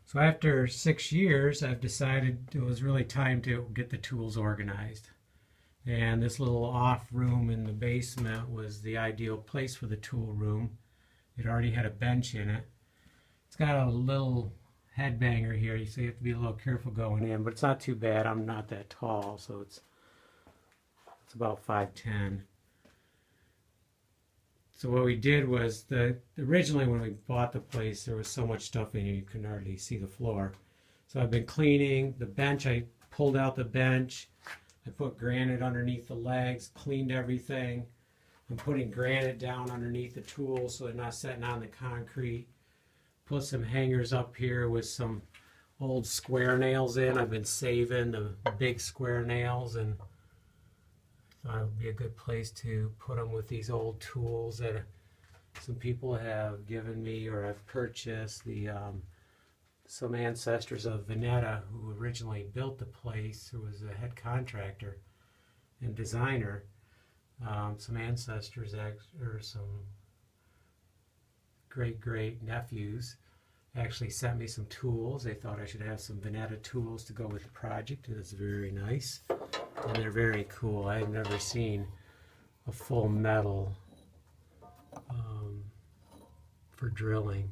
So after 6 years, I've decided it was really time to get the tools organized. And this little off room in the basement was the ideal place for the tool room. It already had a bench in it. It's got a little headbanger here, so you have to be a little careful going in, but it's not too bad. I'm not that tall, so it's about 5'10". So what we did was, originally when we bought the place, there was so much stuff in here you couldn't hardly see the floor. So I've been cleaning the bench. I pulled out the bench. I put granite underneath the legs, cleaned everything. I'm putting granite down underneath the tools so they're not setting on the concrete. Put some hangers up here with some old square nails in. I've been saving the big square nails, and thought it would be a good place to put them with these old tools that some people have given me or I've purchased. Some ancestors of Veneta, who originally built the place, who was a head contractor and designer, some ancestors, or some great nephews, actually sent me some tools. They thought I should have some Veneta tools to go with the project. It's very nice. And they're very cool. I've never seen a full metal for drilling.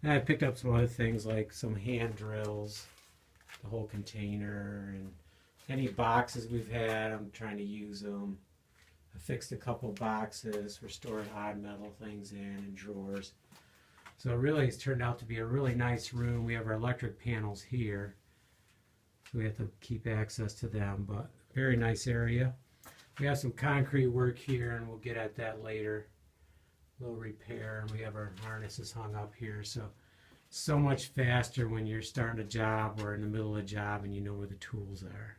And I picked up some other things like some hand drills, the whole container, and any boxes we've had, I'm trying to use them. I fixed a couple boxes for storing odd metal things in and drawers. So really it's turned out to be a really nice room. We have our electric panels here, so we have to keep access to them, but very nice area. We have some concrete work here, and we'll get at that later. A little repair, and we have our harnesses hung up here. So much faster when you're starting a job or in the middle of a job and you know where the tools are.